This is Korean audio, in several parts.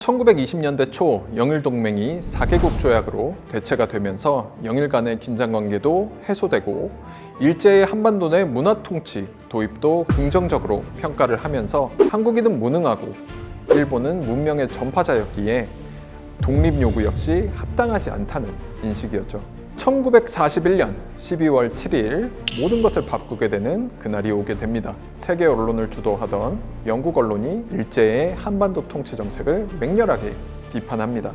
1920년대 초 영일동맹이 4개국 조약으로 대체가 되면서 영일 간의 긴장관계도 해소되고 일제의 한반도 내 문화통치 도입도 긍정적으로 평가를 하면서 한국인은 무능하고 일본은 문명의 전파자였기에 독립요구 역시 합당하지 않다는 인식이었죠. 1941년 12월 7일 모든 것을 바꾸게 되는 그날이 오게 됩니다. 세계 언론을 주도하던 영국 언론이 일제의 한반도 통치 정책을 맹렬하게 비판합니다.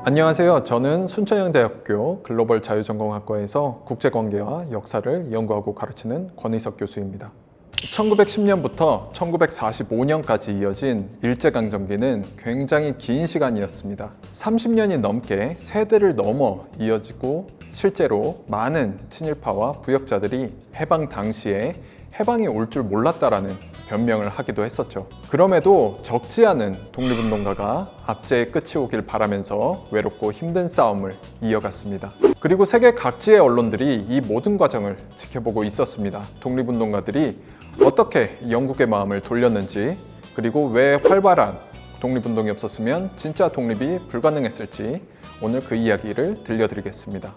안녕하세요. 저는 순천향대학교 글로벌 자유전공학과에서 국제관계와 역사를 연구하고 가르치는 권희석 교수입니다. 1910년부터 1945년까지 이어진 일제강점기는 굉장히 긴 시간이었습니다. 30년이 넘게 세대를 넘어 이어지고 실제로 많은 친일파와 부역자들이 해방 당시에 해방이 올 줄 몰랐다라는 변명을 하기도 했었죠. 그럼에도 적지 않은 독립운동가가 압제의 끝이 오길 바라면서 외롭고 힘든 싸움을 이어갔습니다. 그리고 세계 각지의 언론들이 이 모든 과정을 지켜보고 있었습니다. 독립운동가들이 어떻게 영국의 마음을 돌렸는지, 그리고 왜 활발한 독립운동이 없었으면 진짜 독립이 불가능했을지 오늘 그 이야기를 들려드리겠습니다.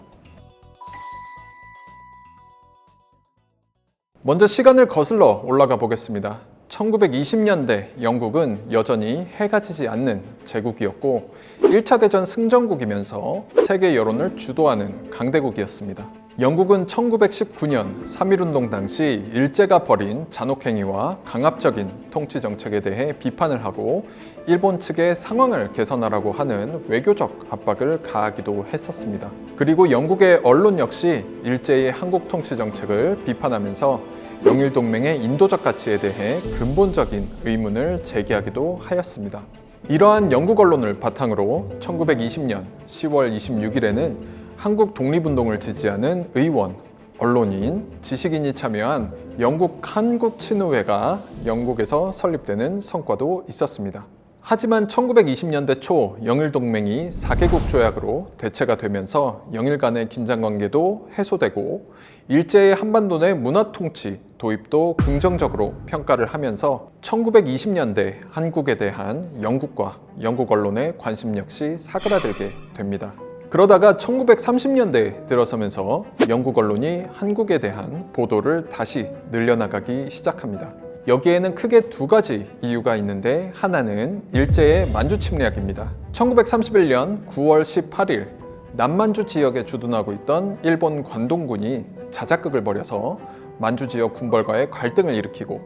먼저 시간을 거슬러 올라가 보겠습니다. 1920년대 영국은 여전히 해가 지지 않는 제국이었고 1차 대전 승전국이면서 세계 여론을 주도하는 강대국이었습니다. 영국은 1919년 3.1운동 당시 일제가 벌인 잔혹행위와 강압적인 통치 정책에 대해 비판을 하고 일본 측에 상황을 개선하라고 하는 외교적 압박을 가하기도 했었습니다. 그리고 영국의 언론 역시 일제의 한국 통치 정책을 비판하면서 영일동맹의 인도적 가치에 대해 근본적인 의문을 제기하기도 하였습니다. 이러한 영국 언론을 바탕으로 1920년 10월 26일에는 한국 독립운동을 지지하는 의원, 언론인, 지식인이 참여한 영국 한국친의회가 영국에서 설립되는 성과도 있었습니다. 하지만 1920년대 초 영일동맹이 4개국 조약으로 대체가 되면서 영일 간의 긴장관계도 해소되고 일제의 한반도 내 문화통치 도입도 긍정적으로 평가를 하면서 1920년대 한국에 대한 영국과 영국 언론의 관심 역시 사그라들게 됩니다. 그러다가 1930년대에 들어서면서 영국 언론이 한국에 대한 보도를 다시 늘려나가기 시작합니다. 여기에는 크게 두 가지 이유가 있는데 하나는 일제의 만주 침략입니다. 1931년 9월 18일 남만주 지역에 주둔하고 있던 일본 관동군이 자작극을 벌여서 만주 지역 군벌과의 갈등을 일으키고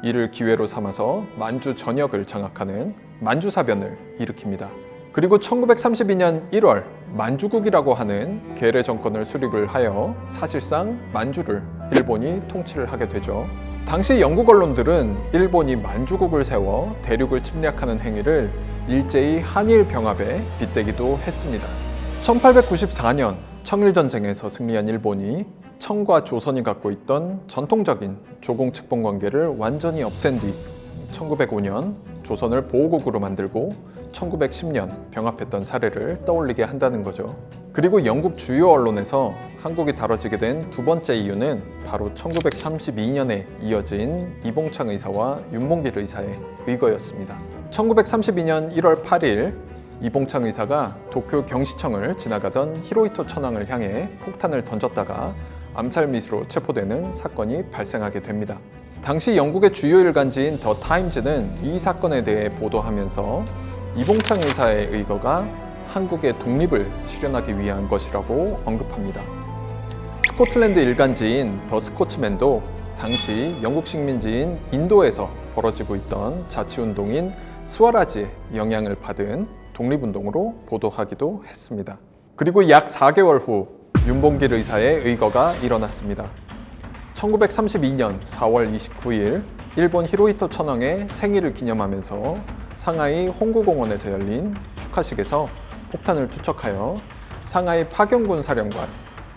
이를 기회로 삼아서 만주 전역을 장악하는 만주사변을 일으킵니다. 그리고 1932년 1월 만주국이라고 하는 괴뢰 정권을 수립을 하여 사실상 만주를 일본이 통치를 하게 되죠. 당시 영국 언론들은 일본이 만주국을 세워 대륙을 침략하는 행위를 일제히 한일 병합에 빗대기도 했습니다. 1894년 청일전쟁에서 승리한 일본이 청과 조선이 갖고 있던 전통적인 조공측본 관계를 완전히 없앤 뒤 1905년 조선을 보호국으로 만들고 1910년 병합했던 사례를 떠올리게 한다는 거죠. 그리고 영국 주요 언론에서 한국이 다뤄지게 된 두 번째 이유는 바로 1932년에 이어진 이봉창 의사와 윤봉길 의사의 의거였습니다. 1932년 1월 8일 이봉창 의사가 도쿄 경시청을 지나가던 히로히토 천황을 향해 폭탄을 던졌다가 암살 미수로 체포되는 사건이 발생하게 됩니다. 당시 영국의 주요 일간지인 더 타임즈는 이 사건에 대해 보도하면서 이봉창 의사의 의거가 한국의 독립을 실현하기 위한 것이라고 언급합니다. 스코틀랜드 일간지인 더 스코츠맨도 당시 영국 식민지인 인도에서 벌어지고 있던 자치운동인 스와라지의 영향을 받은 독립운동으로 보도하기도 했습니다. 그리고 약 4개월 후 윤봉길 의사의 의거가 일어났습니다. 1932년 4월 29일 일본 히로히토 천황의 생일을 기념하면서 상하이 홍구공원에서 열린 축하식에서 폭탄을 투척하여 상하이 파경군 사령관,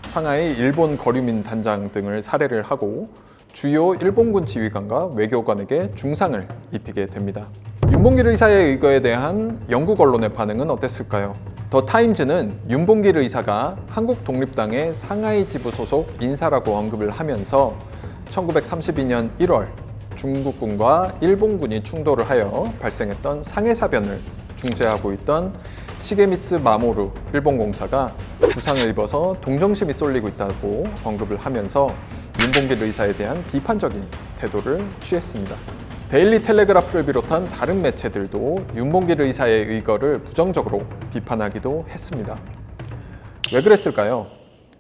상하이 일본 거류민 단장 등을 살해를 하고 주요 일본군 지휘관과 외교관에게 중상을 입히게 됩니다. 윤봉길 의사의 의거에 대한 영국 언론의 반응은 어땠을까요? 더 타임즈는 윤봉길 의사가 한국독립당의 상하이 지부 소속 인사라고 언급을 하면서 1932년 1월 중국군과 일본군이 충돌을 하여 발생했던 상해사변을 중재하고 있던 시게미츠 마모루 일본 공사가 부상을 입어서 동정심이 쏠리고 있다고 언급을 하면서 윤봉길 의사에 대한 비판적인 태도를 취했습니다. 데일리 텔레그라프를 비롯한 다른 매체들도 윤봉길 의사의 의거를 부정적으로 비판하기도 했습니다. 왜 그랬을까요?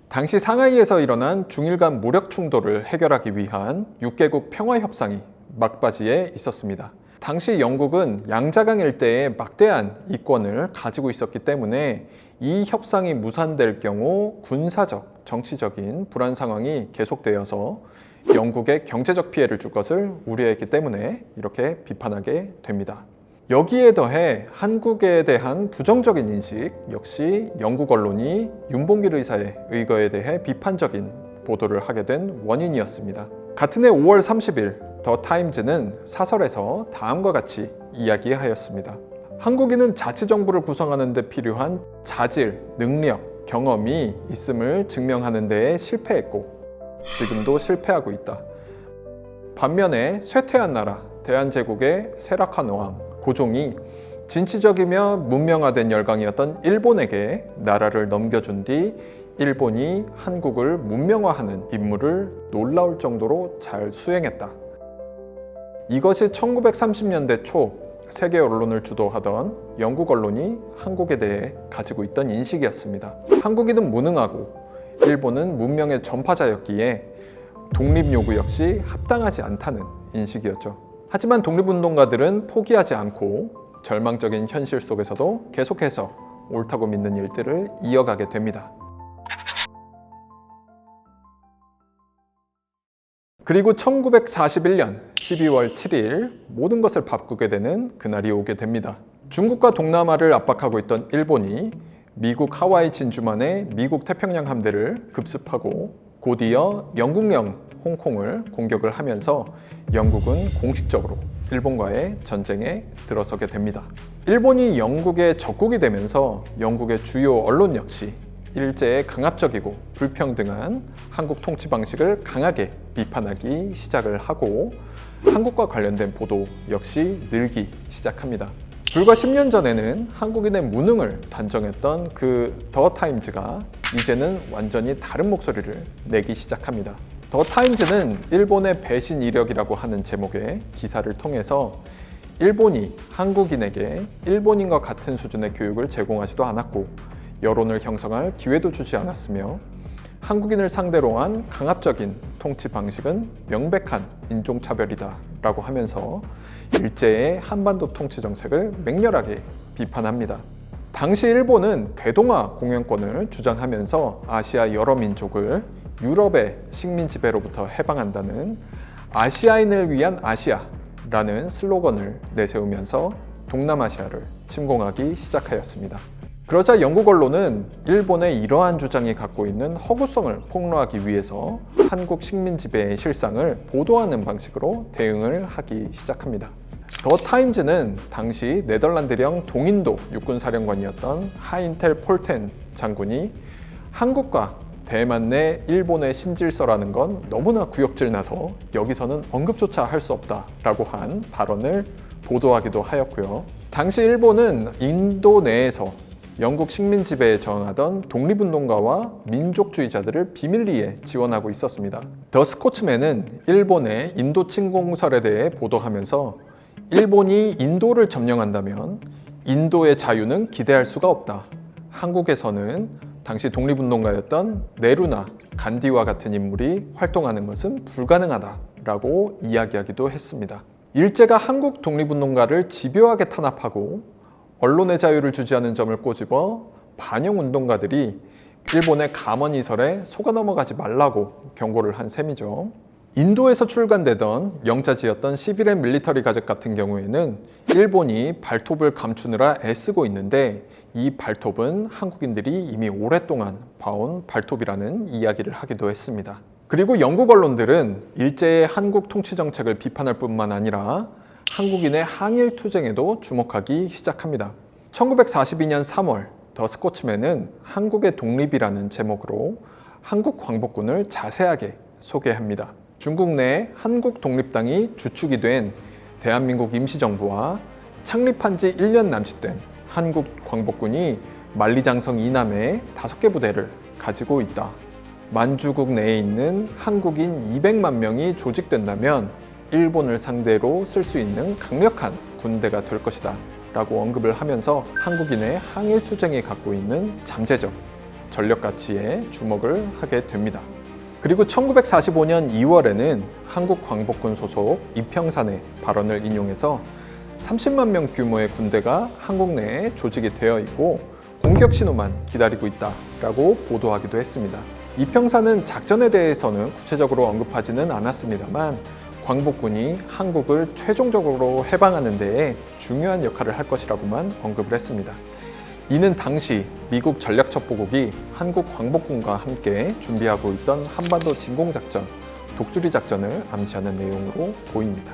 당시 상하이에서 일어난 중일 간 무력 충돌을 해결하기 위한 6개국 평화협상이 막바지에 있었습니다. 당시 영국은 양자강 일대에 막대한 이권을 가지고 있었기 때문에 이 협상이 무산될 경우 군사적, 정치적인 불안 상황이 계속되어서 영국에 경제적 피해를 줄 것을 우려했기 때문에 이렇게 비판하게 됩니다. 여기에 더해 한국에 대한 부정적인 인식 역시 영국 언론이 윤봉길 의사의 의거에 대해 비판적인 보도를 하게 된 원인이었습니다. 같은 해 5월 30일 더 타임즈는 사설에서 다음과 같이 이야기하였습니다. 한국인은 자치정부를 구성하는 데 필요한 자질, 능력, 경험이 있음을 증명하는 데에 실패했고 지금도 실패하고 있다. 반면에 쇠퇴한 나라, 대한제국의 쇠락한 왕, 고종이 진취적이며 문명화된 열강이었던 일본에게 나라를 넘겨준 뒤 일본이 한국을 문명화하는 임무를 놀라울 정도로 잘 수행했다. 이것이 1930년대 초 세계 언론을 주도하던 영국 언론이 한국에 대해 가지고 있던 인식이었습니다. 한국인은 무능하고 일본은 문명의 전파자였기에 독립 요구 역시 합당하지 않다는 인식이었죠. 하지만 독립운동가들은 포기하지 않고 절망적인 현실 속에서도 계속해서 옳다고 믿는 일들을 이어가게 됩니다. 그리고 1941년 12월 7일 모든 것을 바꾸게 되는 그날이 오게 됩니다. 중국과 동남아를 압박하고 있던 일본이 미국 하와이 진주만의 미국 태평양 함대를 급습하고 곧이어 영국령 홍콩을 공격을 하면서 영국은 공식적으로 일본과의 전쟁에 들어서게 됩니다. 일본이 영국의 적국이 되면서 영국의 주요 언론 역시 일제에 강압적이고 불평등한 한국 통치 방식을 강하게 비판하기 시작을 하고 한국과 관련된 보도 역시 늘기 시작합니다. 불과 10년 전에는 한국인의 무능을 단정했던 그 더 타임즈가 이제는 완전히 다른 목소리를 내기 시작합니다. 더 타임즈는 일본의 배신 이력이라고 하는 제목의 기사를 통해서 일본이 한국인에게 일본인과 같은 수준의 교육을 제공하지도 않았고 여론을 형성할 기회도 주지 않았으며 한국인을 상대로 한 강압적인 통치 방식은 명백한 인종차별이다 라고 하면서 일제의 한반도 통치 정책을 맹렬하게 비판합니다. 당시 일본은 대동아 공영권을 주장하면서 아시아 여러 민족을 유럽의 식민 지배로부터 해방한다는 아시아인을 위한 아시아라는 슬로건을 내세우면서 동남아시아를 침공하기 시작하였습니다. 그러자 영국 언론은 일본의 이러한 주장이 갖고 있는 허구성을 폭로하기 위해서 한국 식민 지배의 실상을 보도하는 방식으로 대응을 하기 시작합니다. 더 타임즈는 당시 네덜란드령 동인도 육군사령관이었던 하인텔 폴텐 장군이 한국과 대만 내 일본의 신질서라는 건 너무나 구역질 나서 여기서는 언급조차 할 수 없다라고 한 발언을 보도하기도 하였고요. 당시 일본은 인도 내에서 영국 식민 지배에 저항하던 독립운동가와 민족주의자들을 비밀리에 지원하고 있었습니다. 더 스코츠맨은 일본의 인도 침공설에 대해 보도하면서 일본이 인도를 점령한다면 인도의 자유는 기대할 수가 없다. 한국에서는 당시 독립운동가였던 네루나 간디와 같은 인물이 활동하는 것은 불가능하다라고 이야기하기도 했습니다. 일제가 한국 독립운동가를 집요하게 탄압하고 언론의 자유를 주지 않은 점을 꼬집어 반영운동가들이 일본의 감언이설에 속아 넘어가지 말라고 경고를 한 셈이죠. 인도에서 출간되던 영자지였던 시빌 앤 밀리터리 가젯 같은 경우에는 일본이 발톱을 감추느라 애쓰고 있는데 이 발톱은 한국인들이 이미 오랫동안 봐온 발톱이라는 이야기를 하기도 했습니다. 그리고 영국 언론들은 일제의 한국 통치 정책을 비판할 뿐만 아니라 한국인의 항일 투쟁에도 주목하기 시작합니다. 1942년 3월 더 스코츠맨은 한국의 독립이라는 제목으로 한국 광복군을 자세하게 소개합니다. 중국 내 한국 독립당이 주축이 된 대한민국 임시정부와 창립한 지 1년 남짓된 한국 광복군이 만리장성 이남에 5개 부대를 가지고 있다. 만주국 내에 있는 한국인 200만 명이 조직된다면 일본을 상대로 쓸 수 있는 강력한 군대가 될 것이다 라고 언급을 하면서 한국인의 항일 투쟁이 갖고 있는 잠재적 전력 가치에 주목을 하게 됩니다. 그리고 1945년 2월에는 한국 광복군 소속 이평산의 발언을 인용해서 30만 명 규모의 군대가 한국 내에 조직이 되어 있고 공격 신호만 기다리고 있다라고 보도하기도 했습니다. 이평산은 작전에 대해서는 구체적으로 언급하지는 않았습니다만 광복군이 한국을 최종적으로 해방하는 데에 중요한 역할을 할 것이라고만 언급을 했습니다. 이는 당시 미국 전략첩보국이 한국 광복군과 함께 준비하고 있던 한반도 진공작전, 독수리 작전을 암시하는 내용으로 보입니다.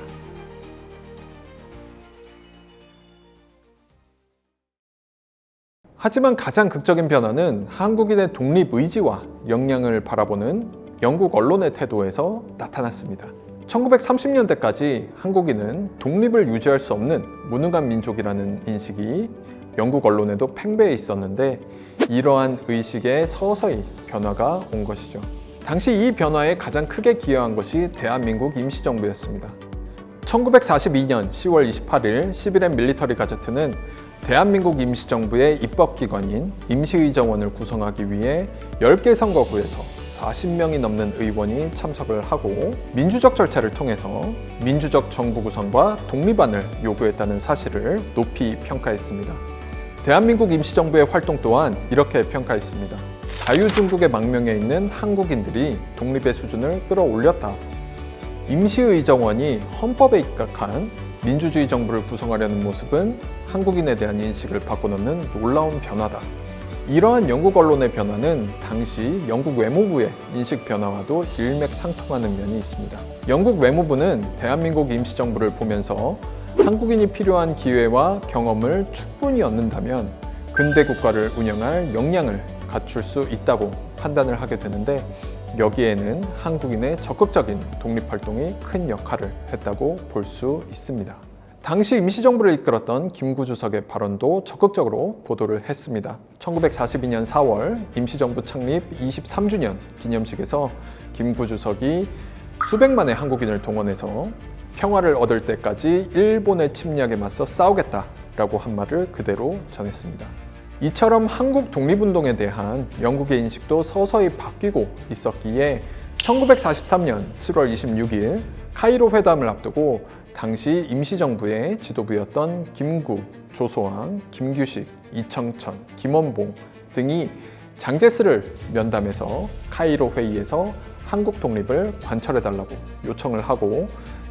하지만 가장 극적인 변화는 한국인의 독립 의지와 역량을 바라보는 영국 언론의 태도에서 나타났습니다. 1930년대까지 한국인은 독립을 유지할 수 없는 무능한 민족이라는 인식이 영국 언론에도 팽배해 있었는데 이러한 의식에 서서히 변화가 온 것이죠. 당시 이 변화에 가장 크게 기여한 것이 대한민국 임시정부였습니다. 1942년 10월 28일 11엔 밀리터리 가제트는 대한민국 임시정부의 입법기관인 임시의정원을 구성하기 위해 10개 선거구에서 40명이 넘는 의원이 참석을 하고 민주적 절차를 통해서 민주적 정부 구성과 독립안을 요구했다는 사실을 높이 평가했습니다. 대한민국 임시정부의 활동 또한 이렇게 평가했습니다. 자유중국의 망명에 있는 한국인들이 독립의 수준을 끌어올렸다. 임시의정원이 헌법에 입각한 민주주의 정부를 구성하려는 모습은 한국인에 대한 인식을 바꿔놓는 놀라운 변화다. 이러한 영국 언론의 변화는 당시 영국 외무부의 인식 변화와도 일맥상통하는 면이 있습니다. 영국 외무부는 대한민국 임시정부를 보면서 한국인이 필요한 기회와 경험을 충분히 얻는다면 근대 국가를 운영할 역량을 갖출 수 있다고 판단을 하게 되는데 여기에는 한국인의 적극적인 독립활동이 큰 역할을 했다고 볼 수 있습니다. 당시 임시정부를 이끌었던 김구 주석의 발언도 적극적으로 보도를 했습니다. 1942년 4월 임시정부 창립 23주년 기념식에서 김구 주석이 수백만의 한국인을 동원해서 평화를 얻을 때까지 일본의 침략에 맞서 싸우겠다라고 한 말을 그대로 전했습니다. 이처럼 한국 독립운동에 대한 영국의 인식도 서서히 바뀌고 있었기에 1943년 7월 26일 카이로 회담을 앞두고 당시 임시정부의 지도부였던 김구, 조소왕, 김규식, 이청천, 김원봉 등이 장제스를 면담해서 카이로 회의에서 한국 독립을 관철해달라고 요청을 하고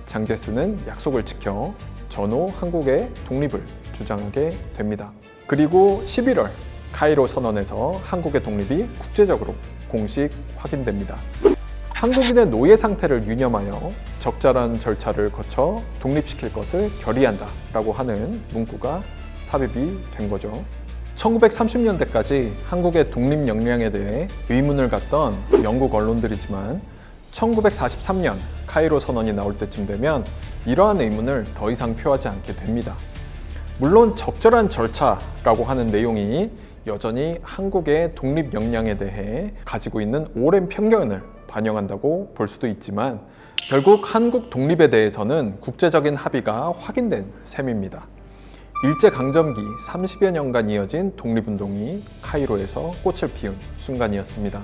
장제스는 약속을 지켜 전후 한국의 독립을 주장하게 됩니다. 그리고 11월 카이로 선언에서 한국의 독립이 국제적으로 공식 확인됩니다. 한국인의 노예 상태를 유념하여 적절한 절차를 거쳐 독립시킬 것을 결의한다 라고 하는 문구가 삽입이 된 거죠. 1930년대까지 한국의 독립 역량에 대해 의문을 갖던 영국 언론들이지만 1943년 카이로 선언이 나올 때쯤 되면 이러한 의문을 더 이상 표하지 않게 됩니다. 물론 적절한 절차라고 하는 내용이 여전히 한국의 독립 역량에 대해 가지고 있는 오랜 편견을 반영한다고 볼 수도 있지만 결국 한국 독립에 대해서는 국제적인 합의가 확인된 셈입니다. 일제강점기 30여 년간 이어진 독립운동이 카이로에서 꽃을 피운 순간이었습니다.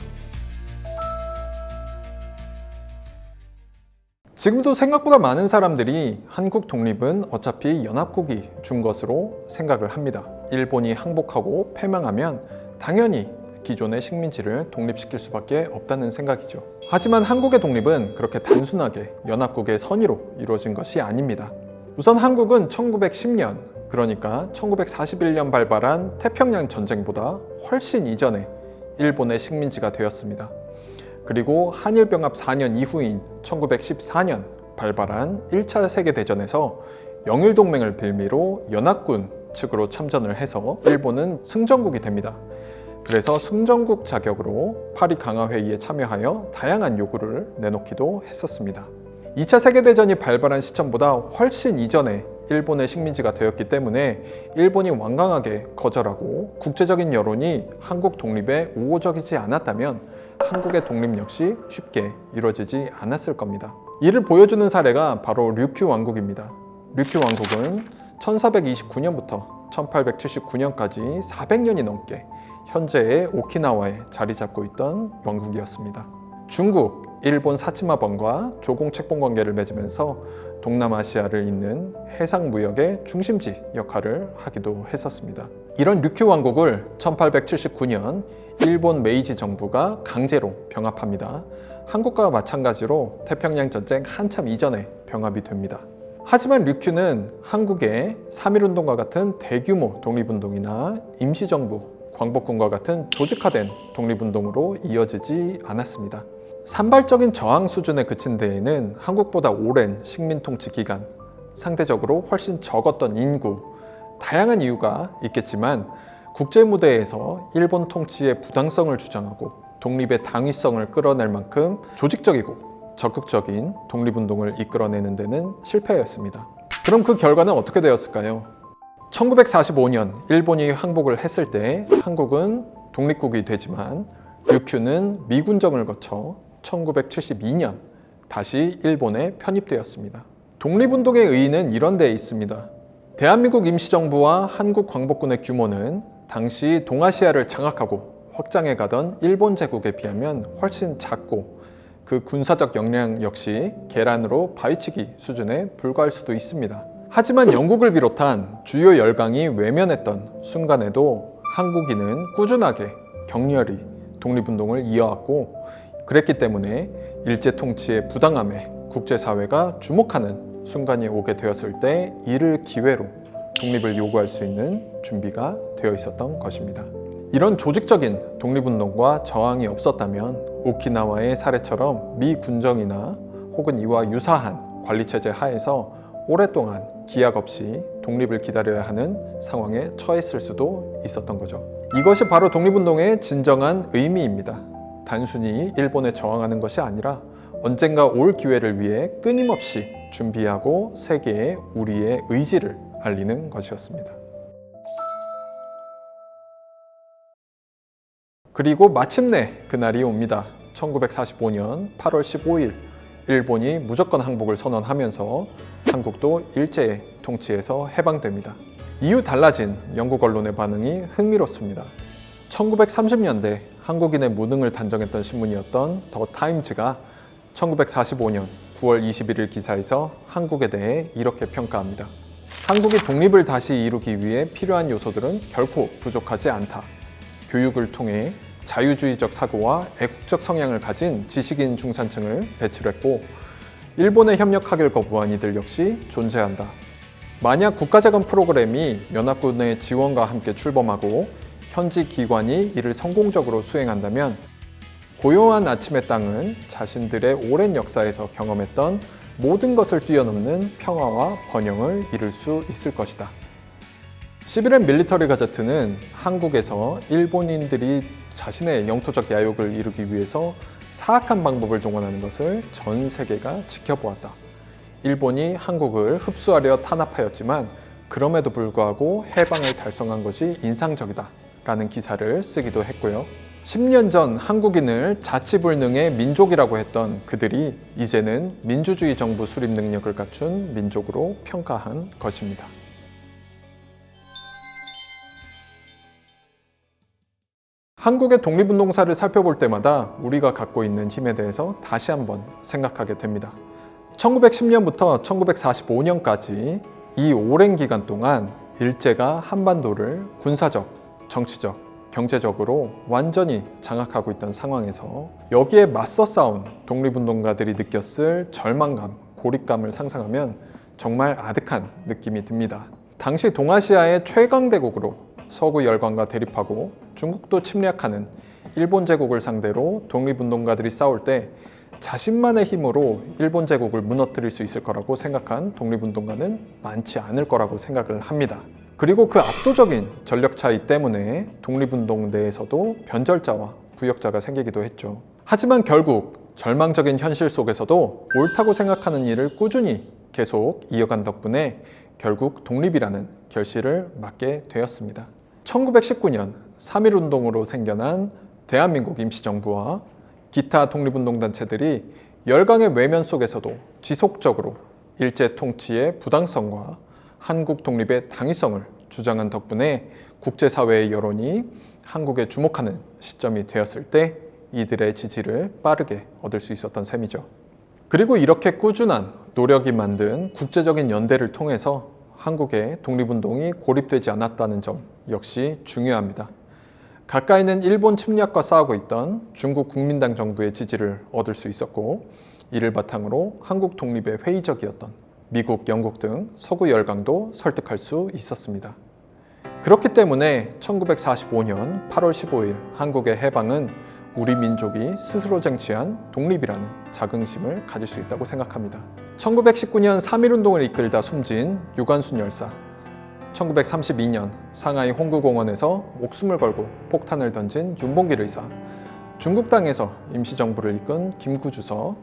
지금도 생각보다 많은 사람들이 한국 독립은 어차피 연합국이 준 것으로 생각을 합니다. 일본이 항복하고 패망하면 당연히 기존의 식민지를 독립시킬 수밖에 없다는 생각이죠. 하지만 한국의 독립은 그렇게 단순하게 연합국의 선의로 이루어진 것이 아닙니다. 우선 한국은 1910년, 그러니까 1941년 발발한 태평양 전쟁보다 훨씬 이전에 일본의 식민지가 되었습니다. 그리고 한일병합 4년 이후인 1914년 발발한 1차 세계대전에서 영일동맹을 빌미로 연합군 측으로 참전을 해서 일본은 승전국이 됩니다. 그래서 승전국 자격으로 파리 강화회의에 참여하여 다양한 요구를 내놓기도 했었습니다. 2차 세계대전이 발발한 시점보다 훨씬 이전에 일본의 식민지가 되었기 때문에 일본이 완강하게 거절하고 국제적인 여론이 한국 독립에 우호적이지 않았다면 한국의 독립 역시 쉽게 이루어지지 않았을 겁니다. 이를 보여주는 사례가 바로 류큐 왕국입니다. 류큐 왕국은 1429년부터 1879년까지 400년이 넘게 현재의 오키나와에 자리 잡고 있던 왕국이었습니다. 중국, 일본 사치마번과 조공책봉 관계를 맺으면서 동남아시아를 잇는 해상무역의 중심지 역할을 하기도 했었습니다. 이런 류큐 왕국을 1879년 일본 메이지 정부가 강제로 병합합니다. 한국과 마찬가지로 태평양 전쟁 한참 이전에 병합이 됩니다. 하지만 류큐는 한국의 3.1운동과 같은 대규모 독립운동이나 임시정부, 광복군과 같은 조직화된 독립운동으로 이어지지 않았습니다. 산발적인 저항 수준에 그친 데에는 한국보다 오랜 식민 통치 기간, 상대적으로 훨씬 적었던 인구, 다양한 이유가 있겠지만 국제 무대에서 일본 통치의 부당성을 주장하고 독립의 당위성을 끌어낼 만큼 조직적이고 적극적인 독립운동을 이끌어내는 데는 실패였습니다. 그럼 그 결과는 어떻게 되었을까요? 1945년 일본이 항복을 했을 때 한국은 독립국이 되지만 류큐는 미군정을 거쳐 1972년 다시 일본에 편입되었습니다. 독립운동의 의의는 이런 데에 있습니다. 대한민국 임시정부와 한국 광복군의 규모는 당시 동아시아를 장악하고 확장해 가던 일본 제국에 비하면 훨씬 작고 그 군사적 역량 역시 계란으로 바위치기 수준에 불과할 수도 있습니다. 하지만 영국을 비롯한 주요 열강이 외면했던 순간에도 한국인은 꾸준하게 격렬히 독립운동을 이어왔고 그랬기 때문에 일제 통치의 부당함에 국제사회가 주목하는 순간이 오게 되었을 때 이를 기회로 독립을 요구할 수 있는 준비가 되어 있었던 것입니다. 이런 조직적인 독립운동과 저항이 없었다면 오키나와의 사례처럼 미 군정이나 혹은 이와 유사한 관리체제 하에서 오랫동안 기약 없이 독립을 기다려야 하는 상황에 처했을 수도 있었던 거죠. 이것이 바로 독립운동의 진정한 의미입니다. 단순히 일본에 저항하는 것이 아니라 언젠가 올 기회를 위해 끊임없이 준비하고 세계에 우리의 의지를 알리는 것이었습니다. 그리고 마침내 그날이 옵니다. 1945년 8월 15일 일본이 무조건 항복을 선언하면서 한국도 일제 통치에서 해방됩니다. 이후 달라진 영국 언론의 반응이 흥미롭습니다. 1930년대 한국인의 무능을 단정했던 신문이었던 더 타임즈가 1945년 9월 21일 기사에서 한국에 대해 이렇게 평가합니다. 한국이 독립을 다시 이루기 위해 필요한 요소들은 결코 부족하지 않다. 교육을 통해 자유주의적 사고와 애국적 성향을 가진 지식인 중산층을 배치를 했고 일본에 협력하길 거부한 이들 역시 존재한다. 만약 국가자금 프로그램이 연합군의 지원과 함께 출범하고 현지 기관이 이를 성공적으로 수행한다면 고요한 아침의 땅은 자신들의 오랜 역사에서 경험했던 모든 것을 뛰어넘는 평화와 번영을 이룰 수 있을 것이다. 11회 밀리터리 가제트는 한국에서 일본인들이 자신의 영토적 야욕을 이루기 위해서 사악한 방법을 동원하는 것을 전 세계가 지켜보았다. 일본이 한국을 흡수하려 탄압하였지만 그럼에도 불구하고 해방을 달성한 것이 인상적이다 라는 기사를 쓰기도 했고요. 10년 전 한국인을 자치불능의 민족이라고 했던 그들이 이제는 민주주의 정부 수립 능력을 갖춘 민족으로 평가한 것입니다. 한국의 독립운동사를 살펴볼 때마다 우리가 갖고 있는 힘에 대해서 다시 한번 생각하게 됩니다. 1910년부터 1945년까지 이 오랜 기간 동안 일제가 한반도를 군사적, 정치적, 경제적으로 완전히 장악하고 있던 상황에서 여기에 맞서 싸운 독립운동가들이 느꼈을 절망감, 고립감을 상상하면 정말 아득한 느낌이 듭니다. 당시 동아시아의 최강대국으로 서구 열강과 대립하고 중국도 침략하는 일본 제국을 상대로 독립운동가들이 싸울 때 자신만의 힘으로 일본 제국을 무너뜨릴 수 있을 거라고 생각한 독립운동가는 많지 않을 거라고 생각을 합니다. 그리고 그 압도적인 전력 차이 때문에 독립운동 내에서도 변절자와 부역자가 생기기도 했죠. 하지만 결국 절망적인 현실 속에서도 옳다고 생각하는 일을 꾸준히 계속 이어간 덕분에 결국 독립이라는 결실을 맞게 되었습니다. 1919년 3.1운동으로 생겨난 대한민국 임시정부와 기타 독립운동단체들이 열강의 외면 속에서도 지속적으로 일제 통치의 부당성과 한국 독립의 당위성을 주장한 덕분에 국제사회의 여론이 한국에 주목하는 시점이 되었을 때 이들의 지지를 빠르게 얻을 수 있었던 셈이죠. 그리고 이렇게 꾸준한 노력이 만든 국제적인 연대를 통해서 한국의 독립운동이 고립되지 않았다는 점 역시 중요합니다. 가까이는 일본 침략과 싸우고 있던 중국 국민당 정부의 지지를 얻을 수 있었고, 이를 바탕으로 한국 독립에 회의적이었던 미국, 영국 등 서구 열강도 설득할 수 있었습니다. 그렇기 때문에 1945년 8월 15일 한국의 해방은 우리 민족이 스스로 쟁취한 독립이라는 자긍심을 가질 수 있다고 생각합니다. 1919년 3.1운동을 이끌다 숨진 유관순 열사, 1932년 상하이 홍구공원에서 목숨을 걸고 폭탄을 던진 윤봉길 의사, 중국 땅에서 임시정부를 이끈 김구주서,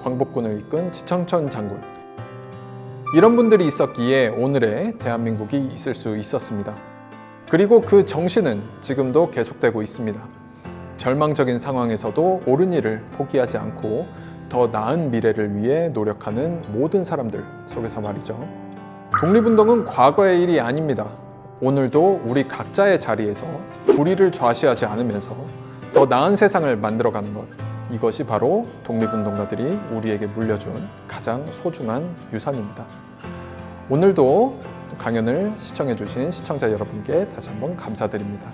광복군을 이끈 지청천 장군, 이런 분들이 있었기에 오늘의 대한민국이 있을 수 있었습니다. 그리고 그 정신은 지금도 계속되고 있습니다. 절망적인 상황에서도 옳은 일을 포기하지 않고 더 나은 미래를 위해 노력하는 모든 사람들 속에서 말이죠. 독립운동은 과거의 일이 아닙니다. 오늘도 우리 각자의 자리에서 불의를 좌시하지 않으면서 더 나은 세상을 만들어가는 것, 이것이 바로 독립운동가들이 우리에게 물려준 가장 소중한 유산입니다. 오늘도 강연을 시청해주신 시청자 여러분께 다시 한번 감사드립니다.